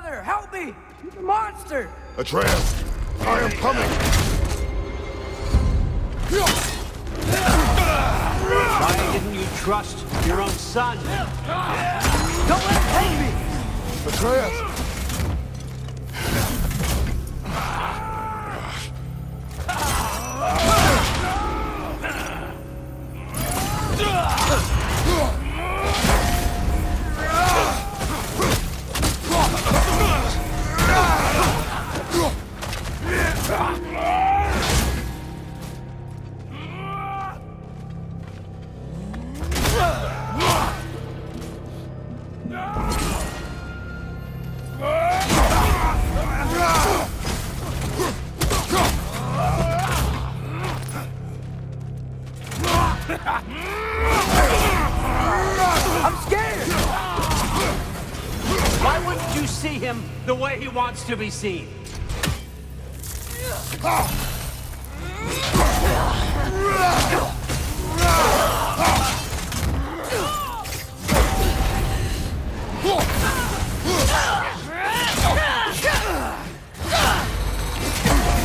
father, help me! He's a monster! Atreus, I am coming! Why didn't you trust your own son? Don't let him take me! Atreus! I'm scared! Why wouldn't you see him the way he wants to be seen?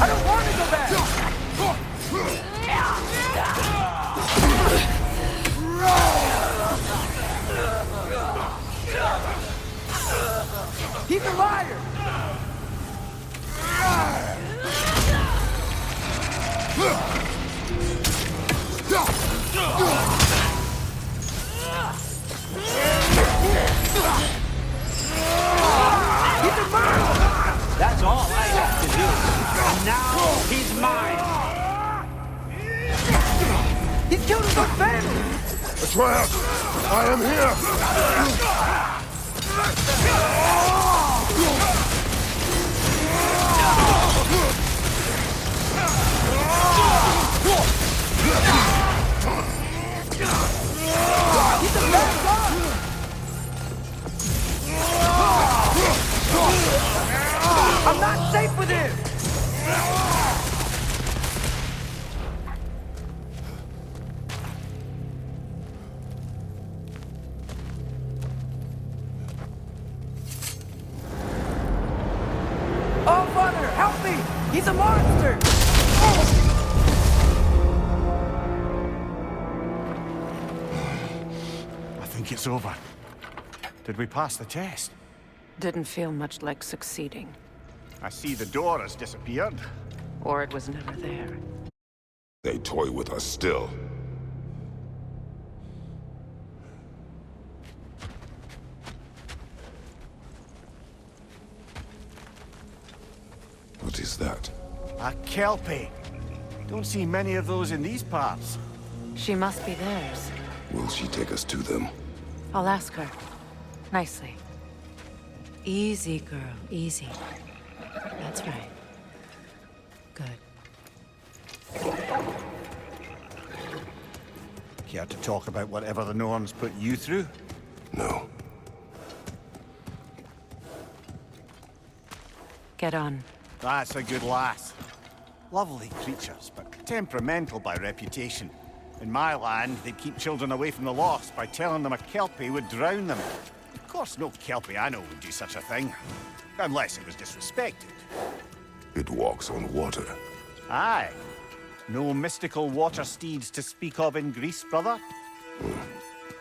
I don't want to go back! He's a liar! He's a murderer! That's all I have to do. And now he's mine. He's killed his own family! Atreus, I am here! He's a bad guy! I'm not safe with him! Oh, Father, help me! He's a monster! I think it's over. Did we pass the test? Didn't feel much like succeeding. I see the door has disappeared. Or it was never there. They toy with us still. What is that? A Kelpie. Don't see many of those in these parts. She must be theirs. Will she take us to them? I'll ask her. Nicely. Easy, girl. Easy. That's right. Good. Care to talk about whatever the Norns put you through? No. Get on. That's a good lass. Lovely creatures, but temperamental by reputation. In my land, they'd keep children away from the lost by telling them a Kelpie would drown them. Of course, no Kelpie I know would do such a thing. Unless it was disrespected. It walks on water. Aye. No mystical water steeds to speak of in Greece, brother?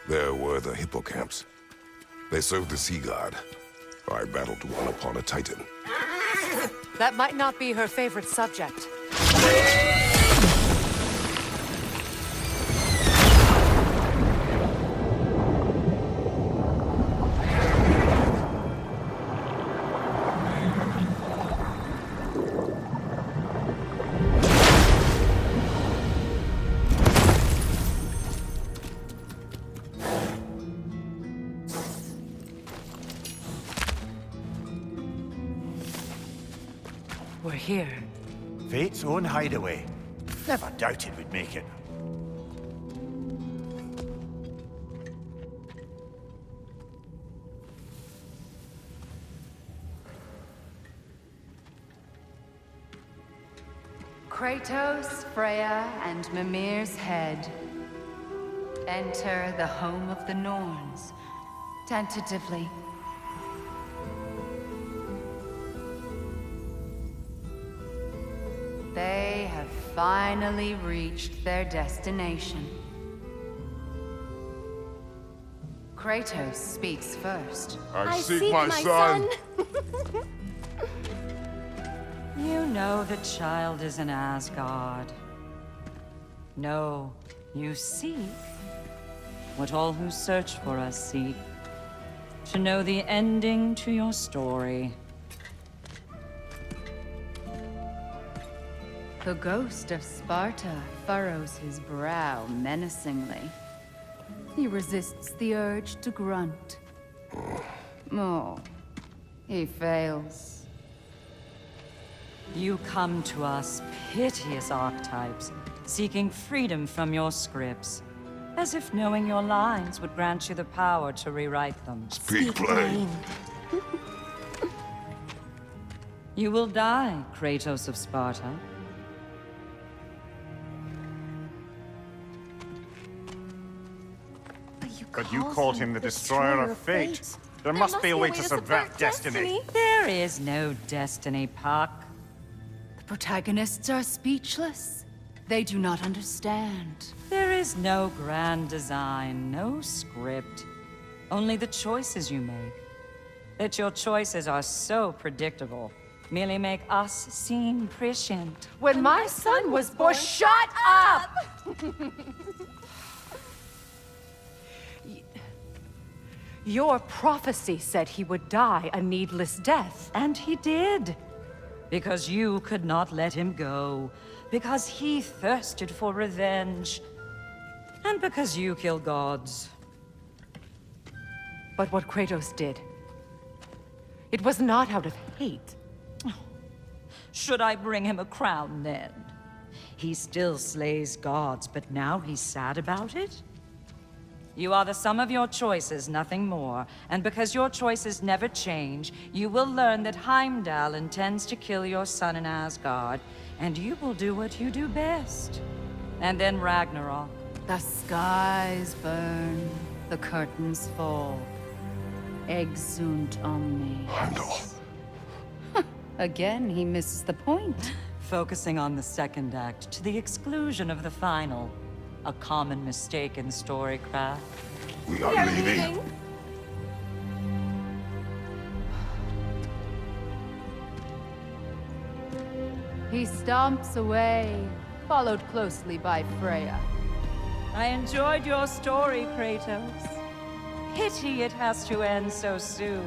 There were the hippocamps. They served the sea god. I battled one upon a titan. That might not be her favorite subject. We're here. Fate's own hideaway. Never doubted we'd make it. Kratos, Freya, and Mimir's head. Enter the home of the Norns. Tentatively. have finally reached their destination. Kratos speaks first. I seek my son. You know the child is in Asgard. No, you seek what all who search for us seek. To know the ending to your story. The ghost of Sparta furrows his brow menacingly. He resists the urge to grunt. Oh, he fails. You come to us, piteous archetypes, seeking freedom from your scripts. As if knowing your lines would grant you the power to rewrite them. Speak plain. You will die, Kratos of Sparta. But you called him the destroyer of fate. There must be a way to subvert destiny. There is no destiny, Puck. The protagonists are speechless. They do not understand. There is no grand design, no script. Only the choices you make. That your choices are so predictable, merely make us seem prescient. When my son was born, shut up! Your prophecy said he would die a needless death. And he did. Because you could not let him go. Because he thirsted for revenge. And because you kill gods. But what Kratos did, it was not out of hate. Should I bring him a crown then? He still slays gods, but now he's sad about it? You are the sum of your choices, nothing more. And because your choices never change, you will learn that Heimdall intends to kill your son in Asgard, and you will do what you do best. And then Ragnarok. The skies burn, the curtains fall. Exunt omnes. Heimdall. Again, he misses the point. Focusing on the second act to the exclusion of the final. A common mistake in storycraft. We are leaving. He stomps away, followed closely by Freya. I enjoyed your story, Kratos. Pity it has to end so soon.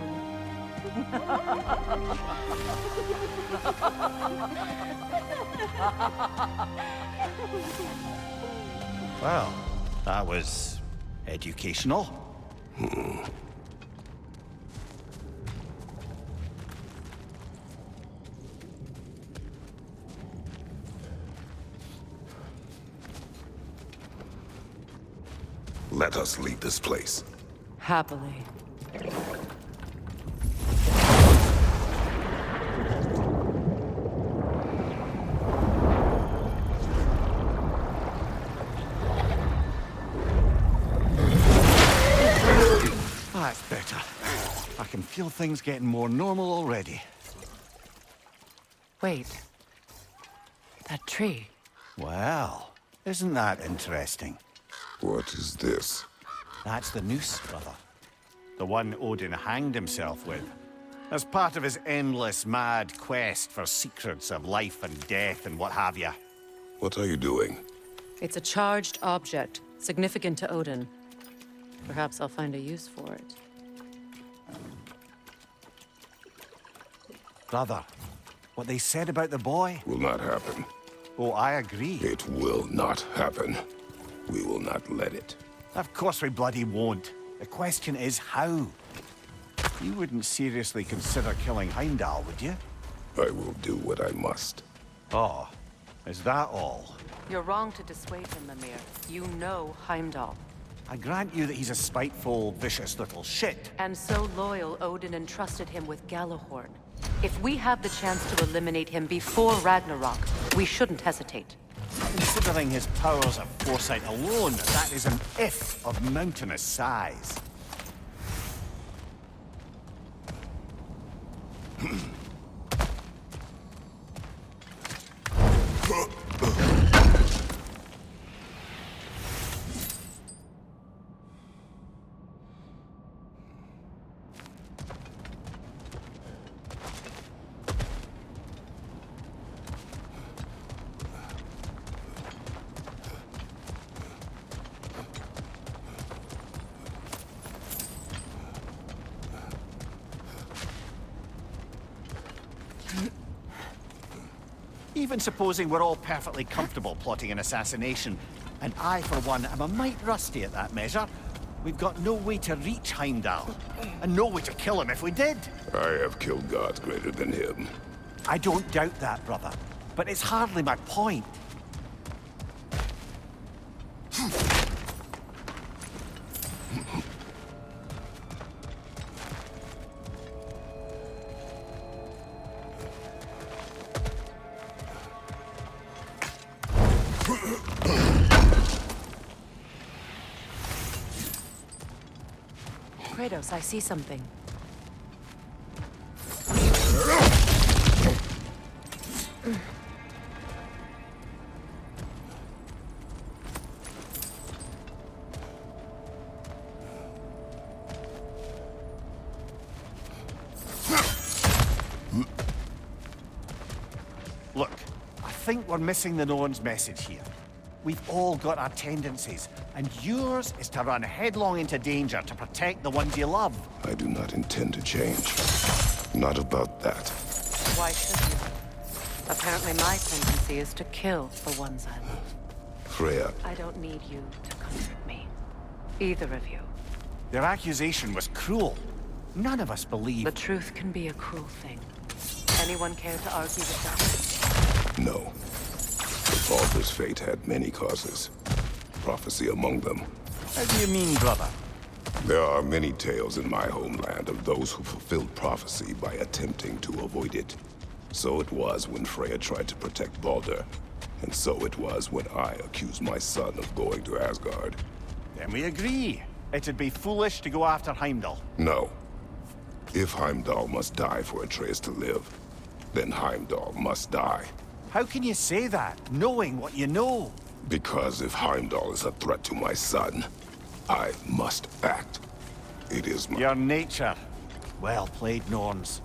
Well, that was educational. Let us leave this place. Happily. That's better. I can feel things getting more normal already. Wait. That tree. Well, isn't that interesting? What is this? That's the noose, brother. The one Odin hanged himself with. As part of his endless, mad quest for secrets of life and death and what have you. What are you doing? It's a charged object, significant to Odin. Perhaps I'll find a use for it. Brother, what they said about the boy? Will not happen. Oh, I agree. It will not happen. We will not let it. Of course we bloody won't. The question is how. You wouldn't seriously consider killing Heimdall, would you? I will do what I must. Oh, is that all? You're wrong to dissuade him, Mimir. You know Heimdall. I grant you that he's a spiteful, vicious little shit. And so loyal, Odin entrusted him with Gjallarhorn. If we have the chance to eliminate him before Ragnarok, we shouldn't hesitate. Considering his powers of foresight alone, that is an if of mountainous size. Even supposing we're all perfectly comfortable plotting an assassination, and I, for one, am a mite rusty at that measure, we've got no way to reach Heimdall, and no way to kill him if we did. I have killed gods greater than him. I don't doubt that, brother, but it's hardly my point. Kratos, I see something. Look, I think we're missing the Norn's message here. We've all got our tendencies, and yours is to run headlong into danger to protect the ones you love. I do not intend to change. Not about that. Why should you? Apparently my tendency is to kill the ones I love. Freya, I don't need you to comfort me. Either of you. Their accusation was cruel. None of us believe... The truth can be a cruel thing. Anyone care to argue with that? no. Balder's fate had many causes. Prophecy among them. How do you mean, brother? There are many tales in my homeland of those who fulfilled prophecy by attempting to avoid it. So it was when Freya tried to protect Balder. And so it was when I accused my son of going to Asgard. Then we agree. It'd be foolish to go after Heimdall. No. If Heimdall must die for Atreus to live, then Heimdall must die. How can you say that, knowing what you know? Because if Heimdall is a threat to my son, I must act. It is my... Your nature. Well played, Norns.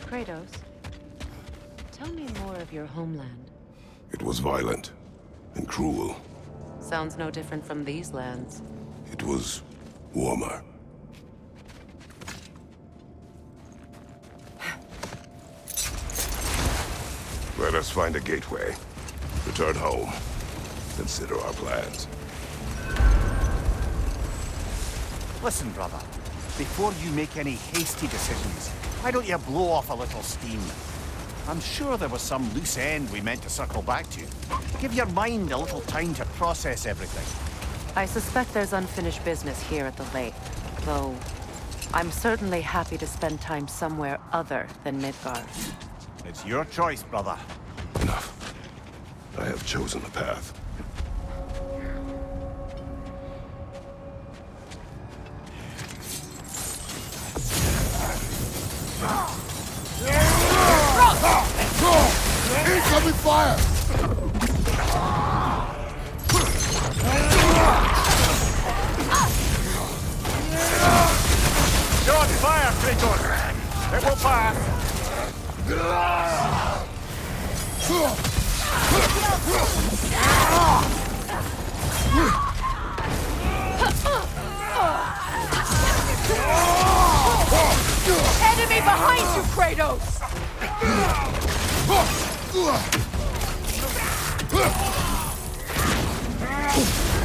Kratos, tell me more of your homeland. It was violent and cruel. Sounds no different from these lands. It was warmer. Let us find a gateway. Return home. Consider our plans. Listen, brother. Before you make any hasty decisions, why don't you blow off a little steam? I'm sure there was some loose end we meant to circle back to. Give your mind a little time to process everything. I suspect there's unfinished business here at the lake, though I'm certainly happy to spend time somewhere other than Midgard. It's your choice, brother. Enough. I have chosen a path. Incoming fire! You're on fire, Kratos! It will pass! Enemy behind you, Kratos!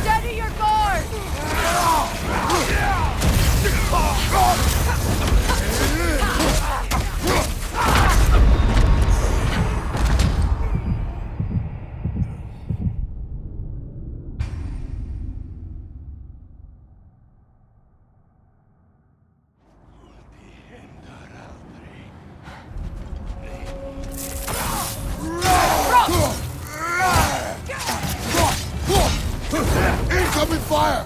Steady your guard! Incoming fire!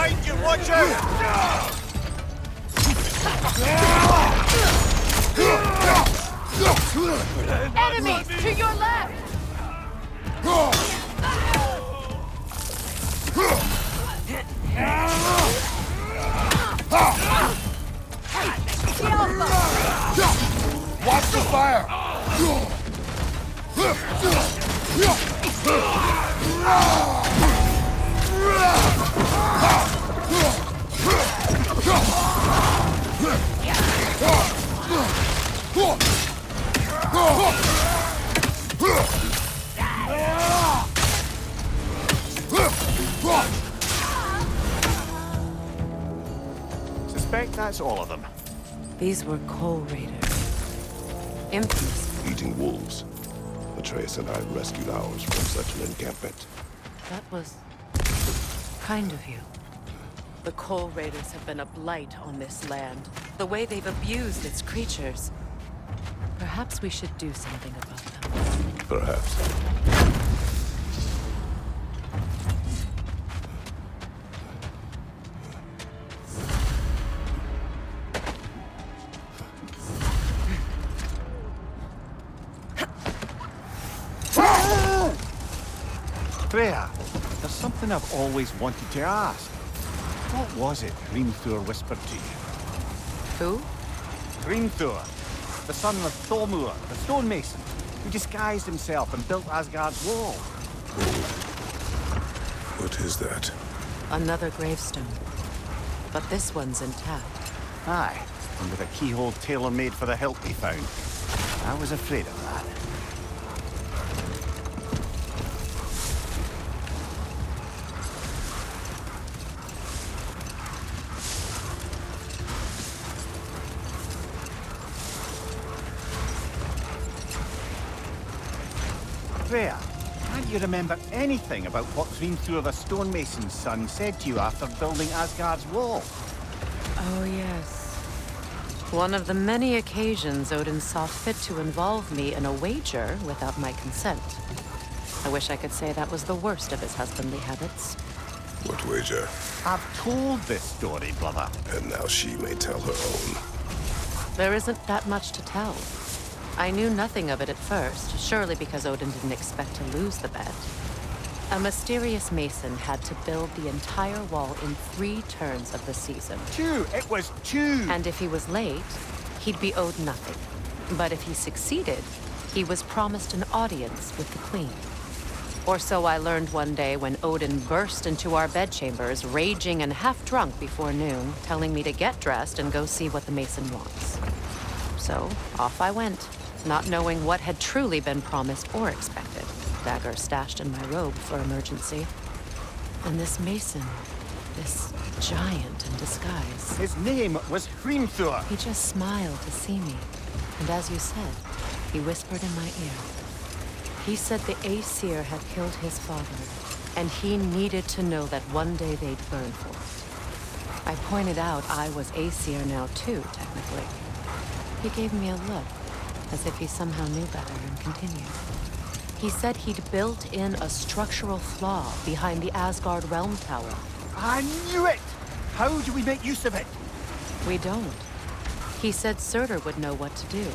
behind you! Watch out! Enemies to your left! Watch the fire! Suspect that's all of them. These were Coal Raiders. Infamous. Eating wolves. Atreus and I rescued ours from such an encampment. That was kind of you. The Coal Raiders have been a blight on this land. The way they've abused its creatures. Perhaps we should do something about them. Perhaps. Freya, there's something I've always wanted to ask. What was it Hrimthur whispered to you? Who? Hrimthur, the son of Thormur, the stonemason, who disguised himself and built Asgard's wall. What is that? Another gravestone. But this one's intact. Aye, and with a keyhole tailor-made for the hilt we found. I was afraid of that. Freya, can't you remember anything about what Hrimthur the stonemason's son said to you after building Asgard's wall? Oh, yes. One of the many occasions Odin saw fit to involve me in a wager without my consent. I wish I could say that was the worst of his husbandly habits. What wager? I've told this story, brother. And now she may tell her own. There isn't that much to tell. I knew nothing of it at first, surely because Odin didn't expect to lose the bet. A mysterious mason had to build the entire wall in 3 turns of the season. 2! It was 2! And if he was late, he'd be owed nothing. But if he succeeded, he was promised an audience with the queen. Or so I learned one day when Odin burst into our bedchambers, raging and half-drunk before noon, telling me to get dressed and go see what the mason wants. So, off I went, not knowing what had truly been promised or expected. Dagger stashed in my robe for emergency. And this mason, this giant in disguise. His name was Hrimthur. He just smiled to see me. And as you said, he whispered in my ear. He said the Aesir had killed his father, and he needed to know that one day they'd burn for it. I pointed out I was Aesir now too, technically. He gave me a look, as if he somehow knew better, and continued. He said he'd built in a structural flaw behind the Asgard Realm Tower. I knew it! How do we make use of it? We don't. He said Surtur would know what to do.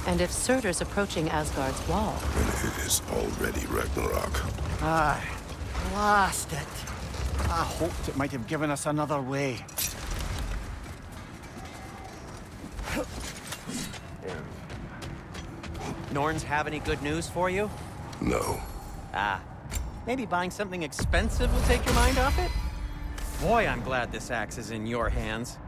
And if Surtur's approaching Asgard's wall... Then it is already Ragnarok. Aye, blast it. I hoped it might have given us another way. Norns have any good news for you? No. Ah, maybe buying something expensive will take your mind off it? Boy, I'm glad this axe is in your hands.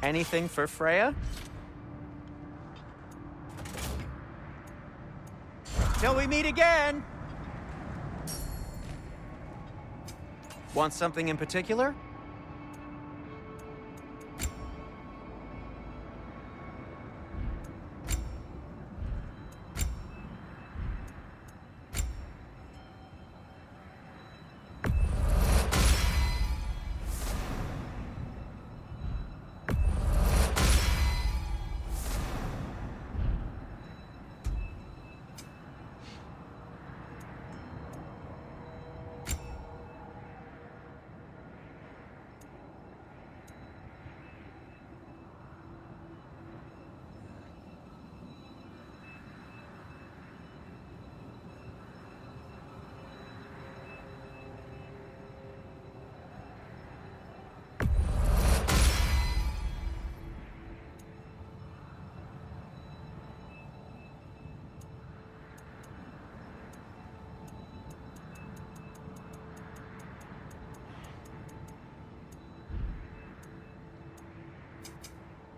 Anything for Freya? Till we meet again! Want something in particular?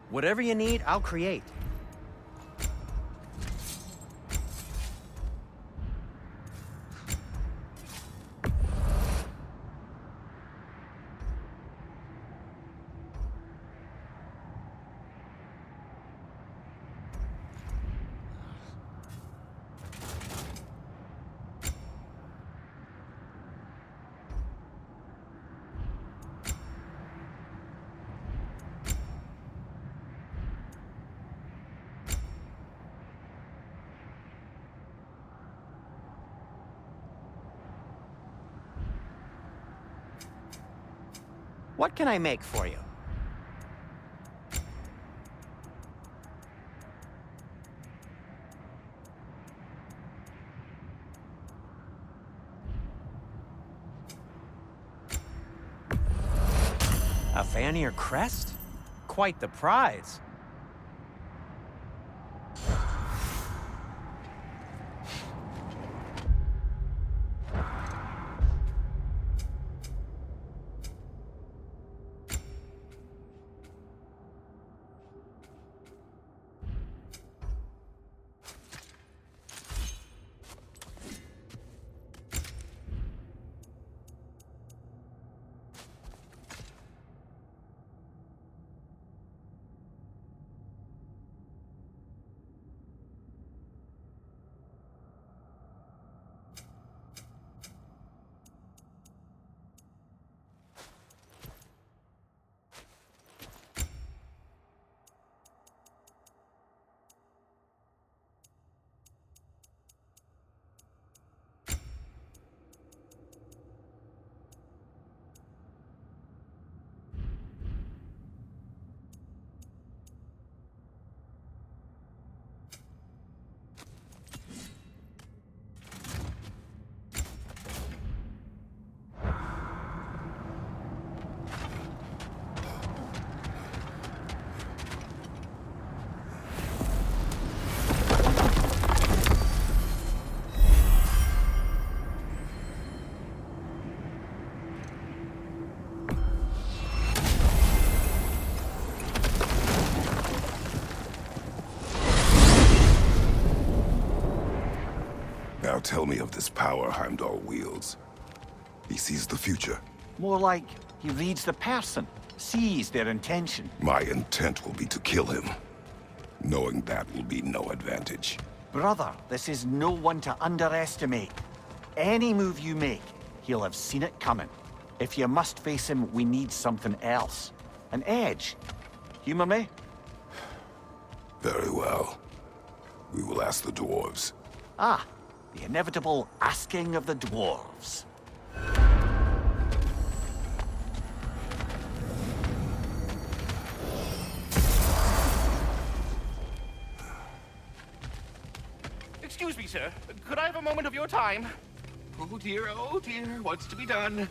Whatever you need, I'll create. What can I make for you? A Vanir crest? Quite the prize. Now tell me of this power Heimdall wields. He sees the future. More like he reads the person, sees their intention. My intent will be to kill him. Knowing that will be no advantage. Brother, this is no one to underestimate. Any move you make, he'll have seen it coming. If you must face him, we need something else. An edge. Humor me? Very well. We will ask the dwarves. Ah, the inevitable asking of the dwarves. Excuse me, sir. Could I have a moment of your time? Oh dear, what's to be done?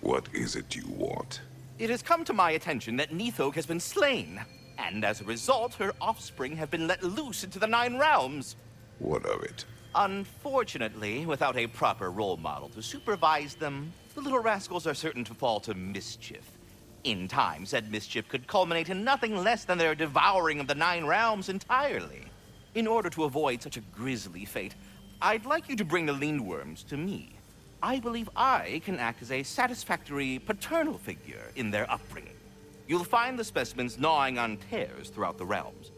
What is it you want? It has come to my attention that Nithog has been slain, and as a result, her offspring have been let loose into the Nine Realms. What of it? Unfortunately, without a proper role model to supervise them, the little rascals are certain to fall to mischief. In time, said mischief could culminate in nothing less than their devouring of the Nine Realms entirely. In order to avoid such a grisly fate, I'd like you to bring the Lindworms to me. I believe I can act as a satisfactory paternal figure in their upbringing. You'll find the specimens gnawing on tears throughout the realms.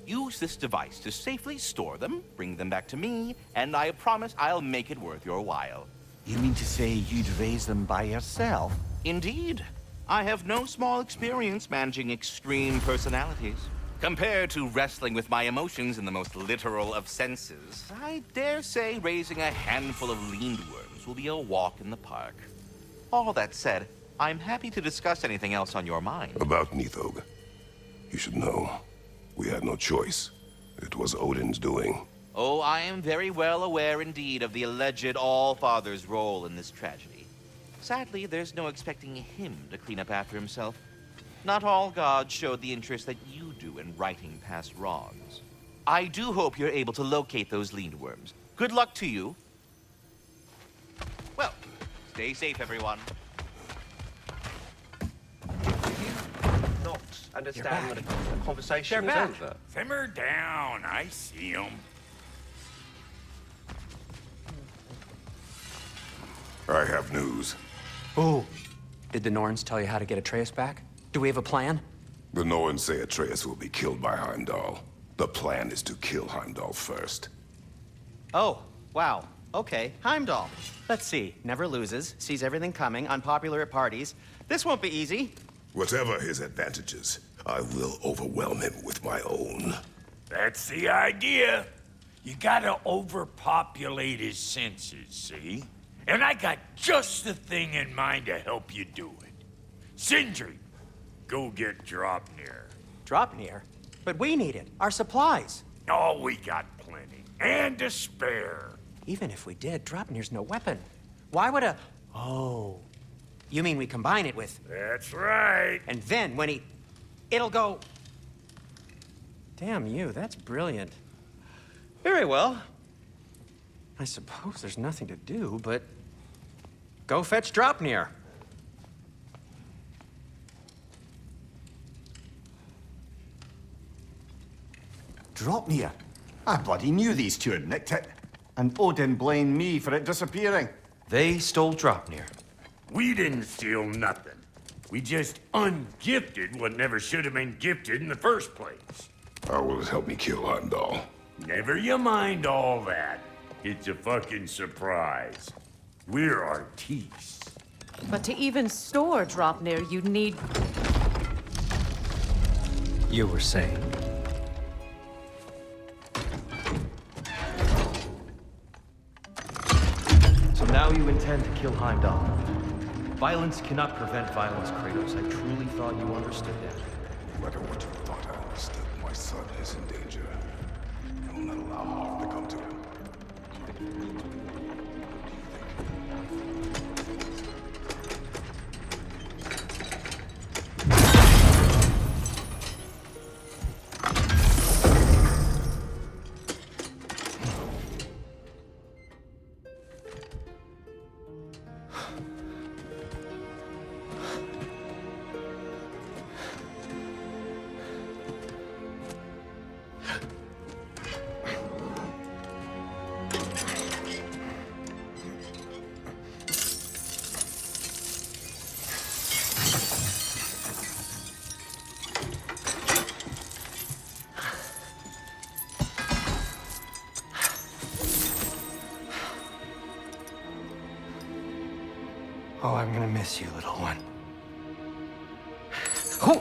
Use this device to safely store them, bring them back to me, and I promise I'll make it worth your while. You mean to say you'd raise them by yourself? Indeed. I have no small experience managing extreme personalities. Compared to wrestling with my emotions in the most literal of senses, I dare say raising a handful of Lindworms will be a walk in the park. All that said, I'm happy to discuss anything else on your mind. About Nithog. You should know, we had no choice. It was Odin's doing. Oh, I am very well aware indeed of the alleged All-Father's role in this tragedy. Sadly, there's no expecting him to clean up after himself. Not all gods showed the interest that you do in righting past wrongs. I do hope you're able to locate those Lindworms. Good luck to you. Well, stay safe, everyone. Not understand when a conversation They're is back. over. Simmer down. I see him. I have news. Ooh. Did the Norns tell you how to get Atreus back? Do we have a plan? The Norns say Atreus will be killed by Heimdall. The plan is to kill Heimdall first. Oh, wow. Okay, Heimdall. Let's see. Never loses, sees everything coming, unpopular at parties. This won't be easy. Whatever his advantages, I will overwhelm him with my own. That's the idea. You gotta overpopulate his senses, see? And I got just the thing in mind to help you do it. Sindri, go get Draupnir. Draupnir? But we need it. Our supplies. Oh, we got plenty. And to spare. Even if we did, Draupnir's no weapon. Why would a... Oh. You mean we combine it with... That's right. And then when he... It'll go... Damn you, that's brilliant. Very well. I suppose there's nothing to do, but... Go fetch Draupnir. Draupnir? I bloody knew these two had nicked it. And Odin blamed me for it disappearing. They stole Draupnir. We didn't steal nothing. We just ungifted what never should have been gifted in the first place. How will it help me kill Heimdall? Never you mind all that. It's a fucking surprise. We're artistes. But to even store Draupnir, you'd need... You were saying. So now you intend to kill Heimdall. Violence cannot prevent violence, Kratos. I truly thought you understood that. No matter what you thought I understood, my son is in danger. I will not allow harm to come to him. Oh, I'm gonna miss you, little one. Oh!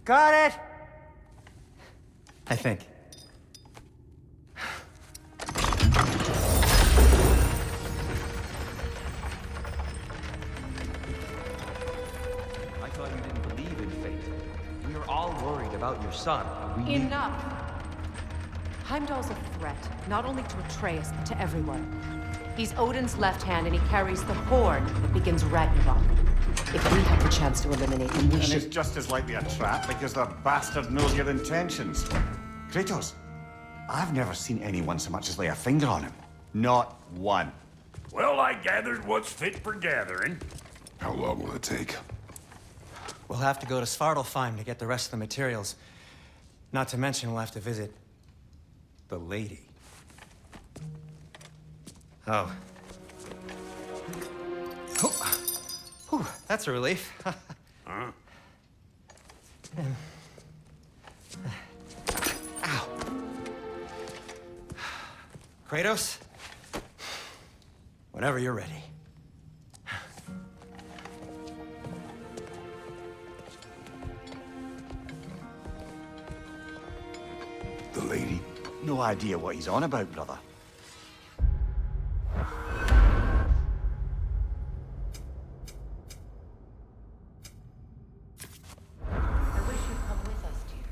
Got it! I think. I thought you didn't believe in fate. We were all worried about your son. And we Enough! Heimdall's a threat, not only to Atreus, but to everyone. He's Odin's left hand, and he carries the horn that begins Ragnarok. If we have the chance to eliminate him, we And should... it's just as likely a trap because the bastard knows your intentions. Kratos, I've never seen anyone so much as lay a finger on him. Not one. Well, I gathered what's fit for gathering. How long will it take? We'll have to go to Svartalfheim to get the rest of the materials. Not to mention we'll have to visit... the lady. Oh. Oh. Whew, that's a relief. Huh? Ow. Kratos? Whenever you're ready. The lady? No idea what he's on about, brother. I wish you'd come with us, dear.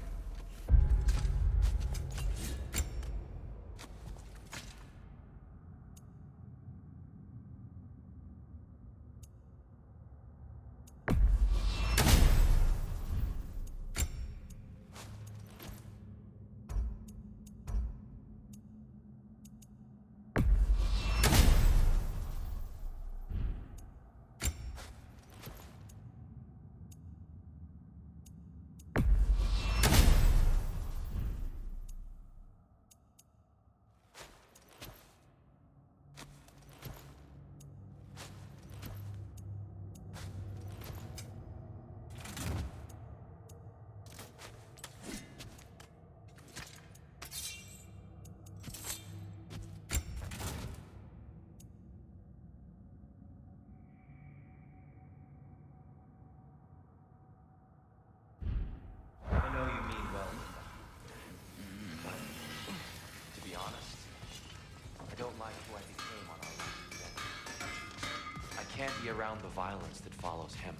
can't be around the violence that follows him.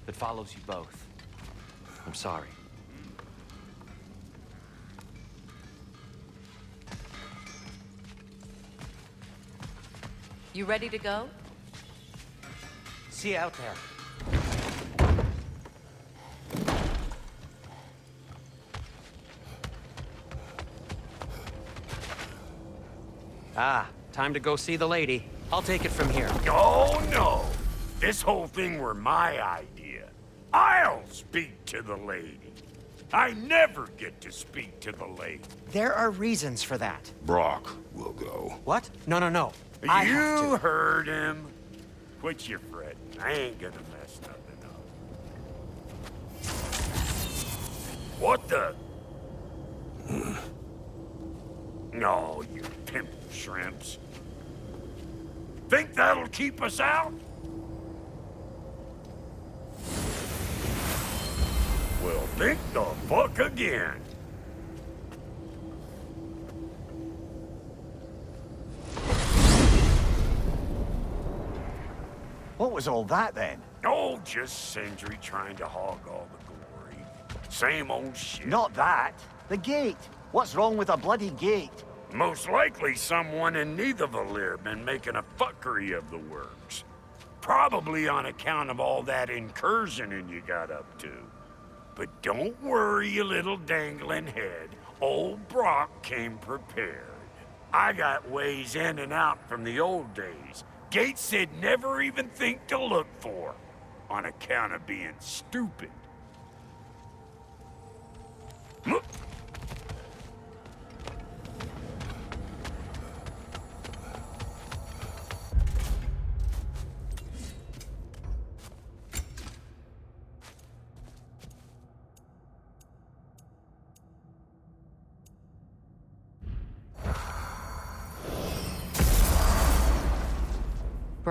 That follows you both. I'm sorry. You ready to go? See you out there. Ah, time to go see the lady. I'll take it from here. Oh, no. This whole thing were my idea. I'll speak to the lady. I never get to speak to the lady. There are reasons for that. Brock will go. What? No, no, no. I have You to. heard him. Quit your fretting. I ain't gonna mess nothing up. What the? No, you pimple shrimps. Think that'll keep us out? Well, think the fuck again. What was all that then? Oh, just Sindri trying to hog all the glory. Same old shit. Not that. The gate. What's wrong with a bloody gate? Most likely someone in Nidavellir been making a fuckery of the works. Probably on account of all that incursioning you got up to. But don't worry, you little dangling head. Old Brock came prepared. I got ways in and out from the old days. Gates said never even think to look for, on account of being stupid.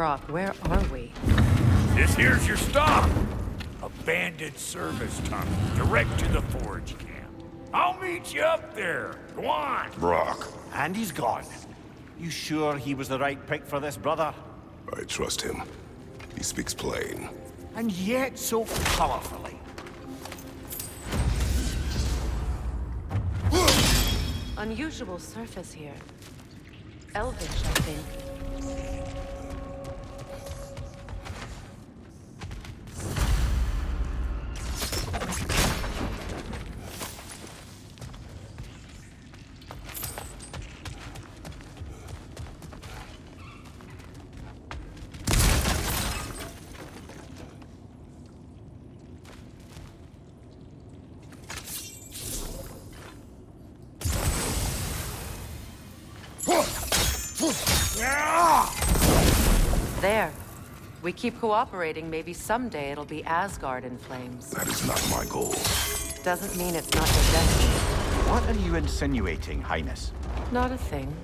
Brock, where are we? This here's your stop. Abandoned service tunnel, direct to the forge camp. I'll meet you up there. Go on. Brock, And he's gone. You sure he was the right pick for this, brother? I trust him. He speaks plain. And yet so colorfully. Unusual surface here. Elvish, I think. There. We keep cooperating, maybe someday it'll be Asgard in flames. That is not my goal. Doesn't mean it's not your destiny. What are you insinuating, Highness? Not a thing.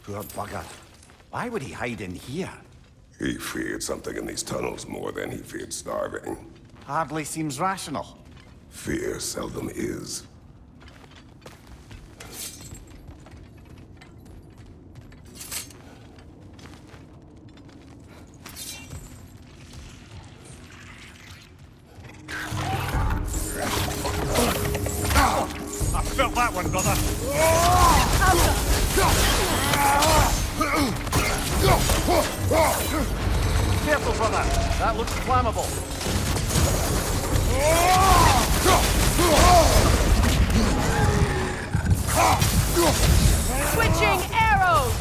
Poor bugger. Why would he hide in here? He feared something in these tunnels more than he feared starving. Hardly seems rational. Fear seldom is. I felt that one, brother. Careful, brother. That looks flammable. Switching arrows!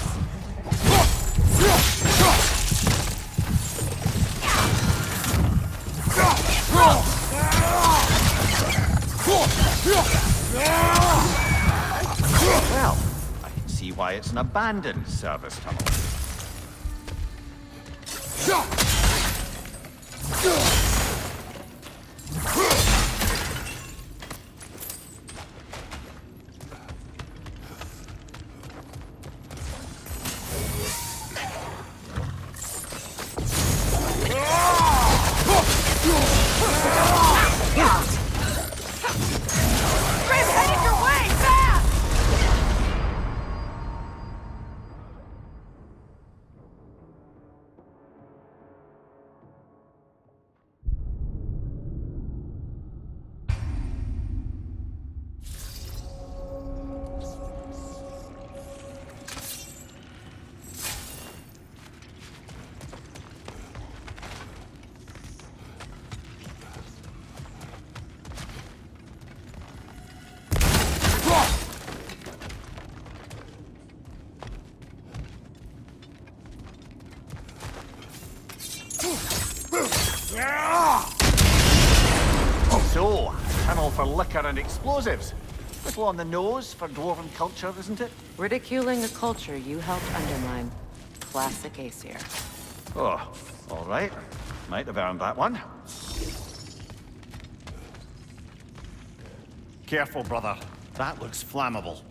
Well, I can see why it's an abandoned service tunnel. So, tunnel for liquor and explosives. Little on the nose for dwarven culture, isn't it? Ridiculing a culture you helped undermine. Classic Aesir. Oh, all right. Might have earned that one. Careful, brother. That looks flammable.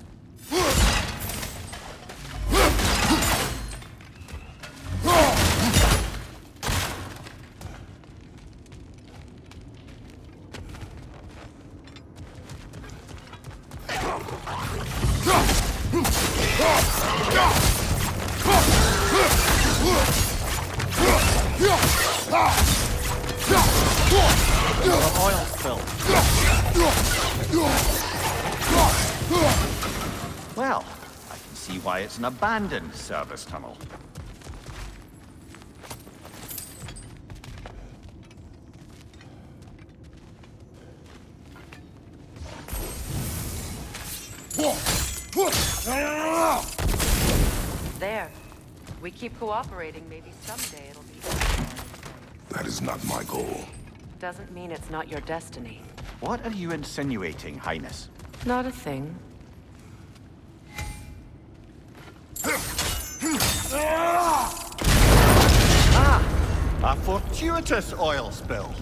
Oil spill. Well, I can see why it's an abandoned service tunnel. There. We keep cooperating, maybe someday it'll be... That is not my goal. Doesn't mean it's not your destiny. What are you insinuating, Highness? Not a thing. A fortuitous oil spill.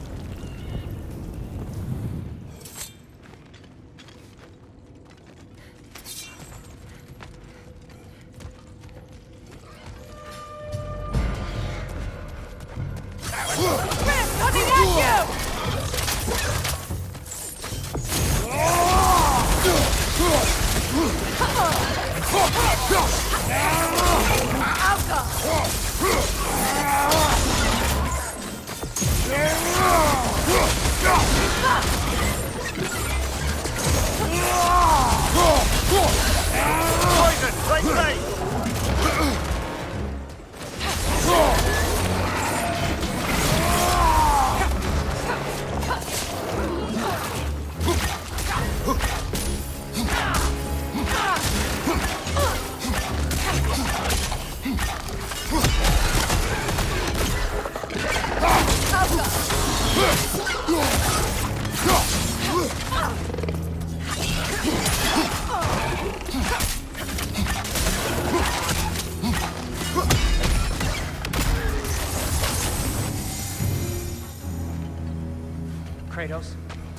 Kratos.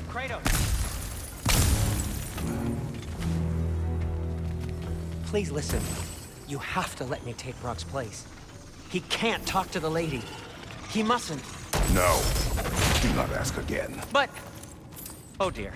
Kratos! Please listen. You have to let me take Brock's place. He can't talk to the lady. He mustn't. No. Do not ask again. But... Oh dear.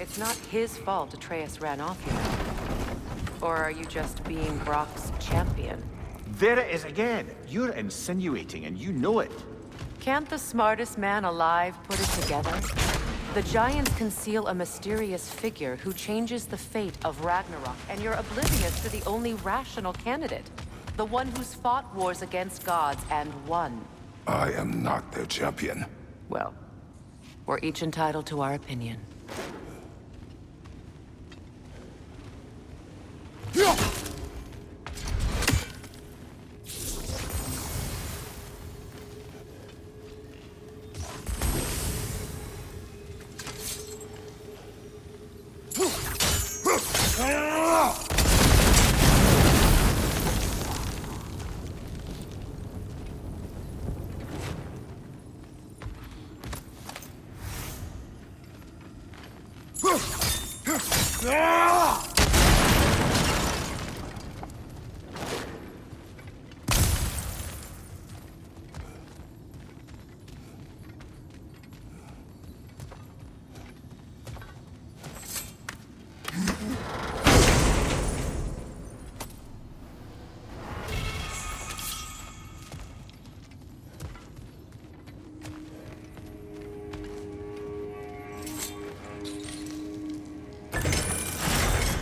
It's not his fault Atreus ran off here. Or are you just being Brock's champion? There it is again. You're insinuating and you know it. Can't the smartest man alive put it together? The Giants conceal a mysterious figure who changes the fate of Ragnarok, and you're oblivious to the only rational candidate. The one who's fought wars against gods and won. I am not their champion. Well, we're each entitled to our opinion.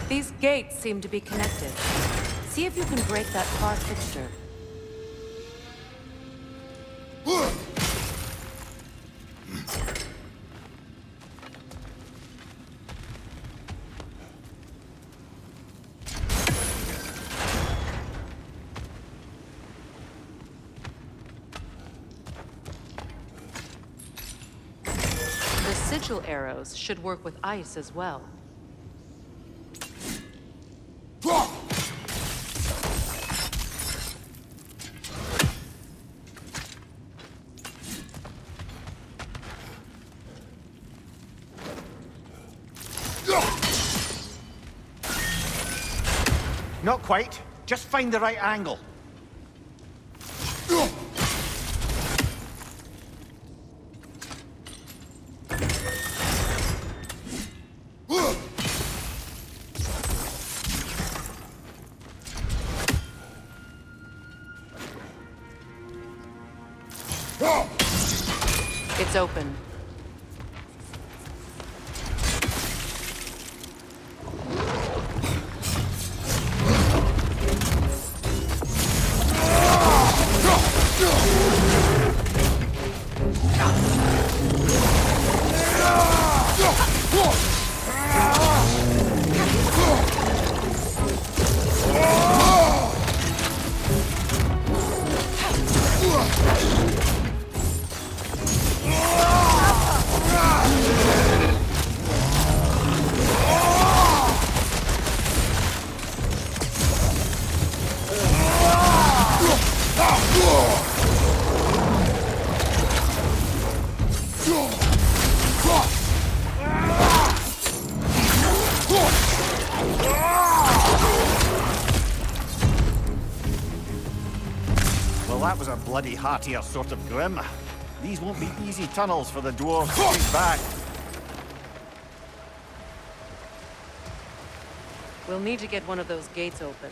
These gates seem to be connected. See if you can break that far fixture. The sigil arrows should work with ice as well. Not quite. Just find the right angle. It's open. Well, that was a bloody heartier sort of grim. These won't be easy tunnels for the dwarves to take back. We'll need to get one of those gates open.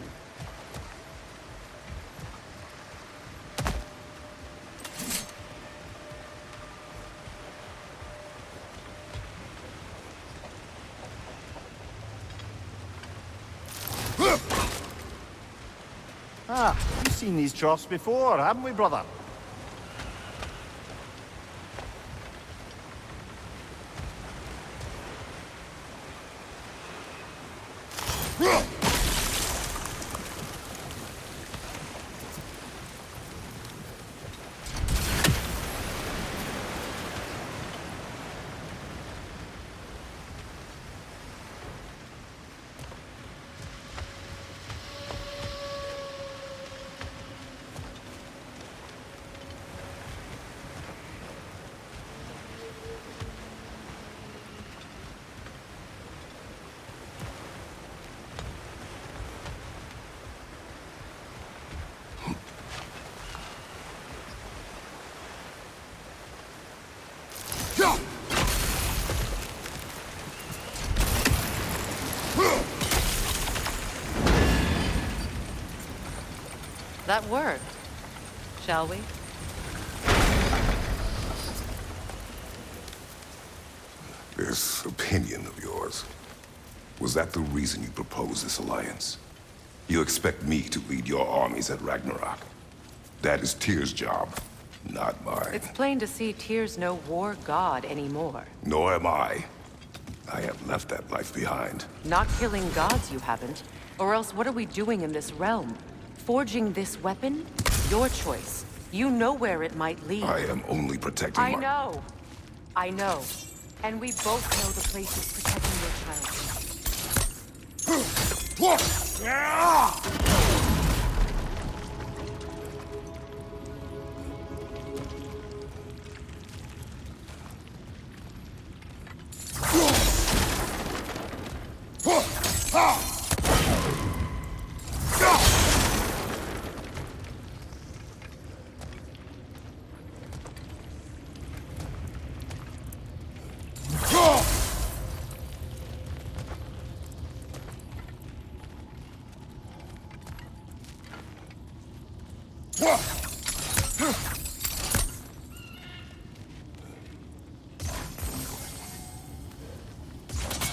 Ah, we've seen these troughs before, haven't we, brother? That worked. Shall we? This opinion of yours, was that the reason you proposed this alliance? You expect me to lead your armies at Ragnarök? That is Tyr's job, not mine. It's plain to see Tyr's no war god anymore. Nor am I. I have left that life behind. Not killing gods, you haven't. Or else what are we doing in this realm? Forging this weapon? Your choice. You know where it might lead. I am only protecting I know. I know. And we both know the place is protecting your child.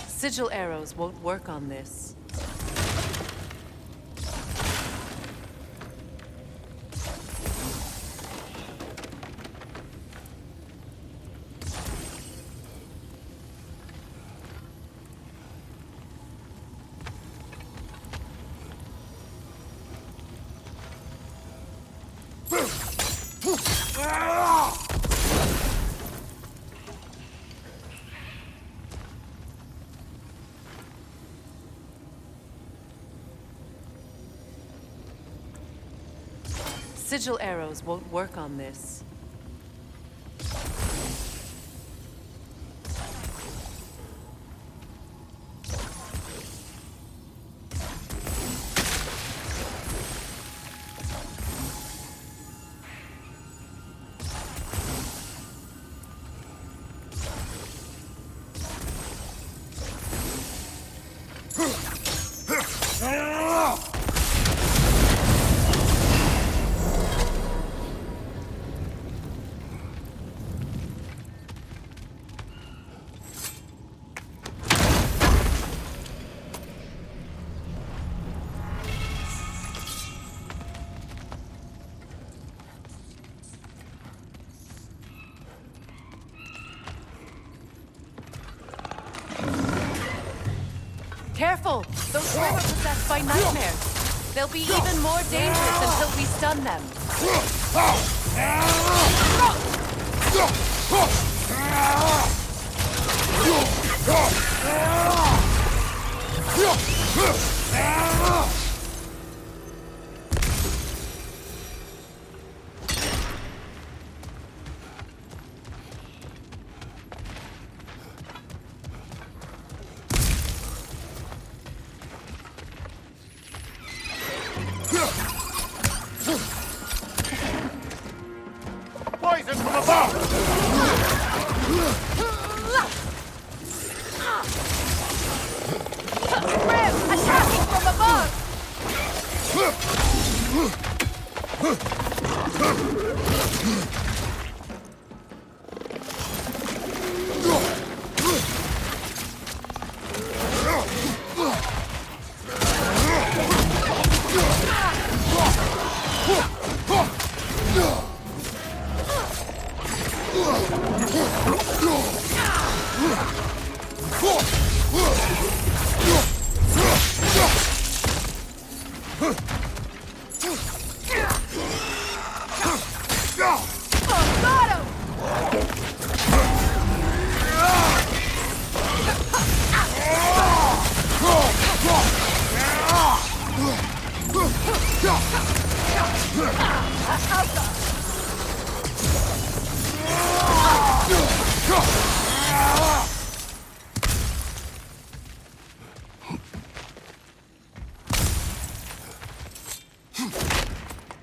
Sigil arrows won't work on this. Sigil arrows won't work on this. Careful! Those women are possessed by nightmares. They'll be even more dangerous until we stun them. Poison from above! Rim, attacking from above!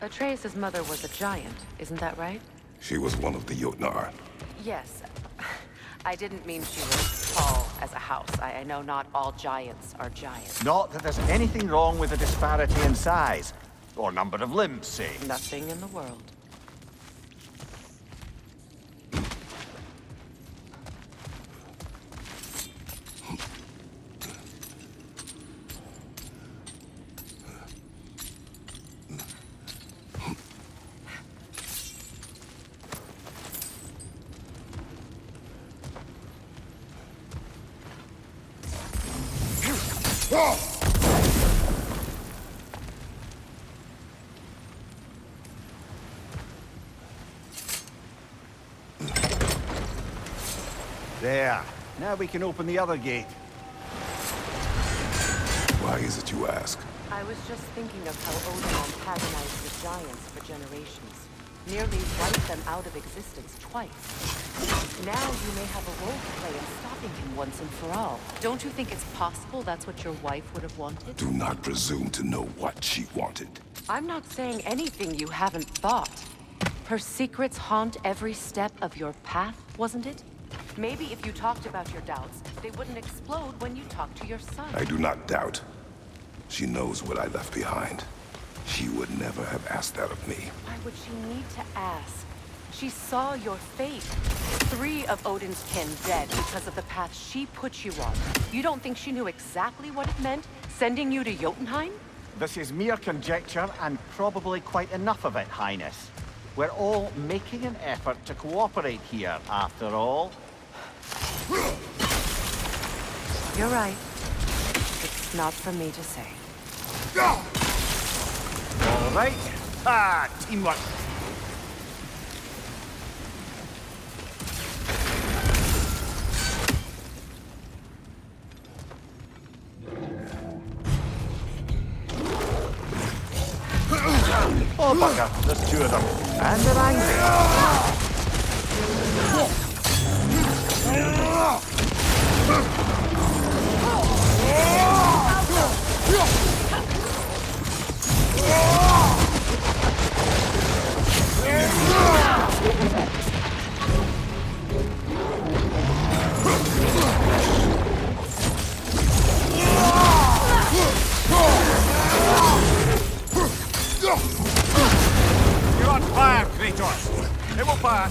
Atreus' mother was a giant, isn't that right? She was one of the Jotnar. Yes. I didn't mean she was tall as a house. I know not all giants are giants. Not that there's anything wrong with the disparity in size. Or number of limbs, say. Nothing in the world. There. Now we can open the other gate. Why is it you ask? I was just thinking of how Odin antagonized the giants for generations. Nearly wiped them out of existence twice. Now you may have a role to play in stopping him once and for all. Don't you think it's possible that's what your wife would have wanted? Do not presume to know what she wanted. I'm not saying anything you haven't thought. Her secrets haunt every step of your path, wasn't it? Maybe if you talked about your doubts, they wouldn't explode when you talked to your son. I do not doubt. She knows what I left behind. She would never have asked that of me. Why would she need to ask? She saw your fate. 3 of Odin's kin dead because of the path she put you on. You don't think she knew exactly what it meant, sending you to Jotunheim? This is mere conjecture, and probably quite enough of it, Highness. We're all making an effort to cooperate here, after all. You're right. It's not for me to say. All right. Teamwork. Oh, bugger. There's 2 of them. And they're angry. You're on fire, Kratos. It will pass.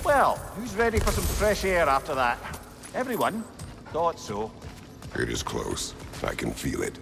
Well, who's ready for some fresh air after that? Everyone? Thought so. It is close. I can feel it.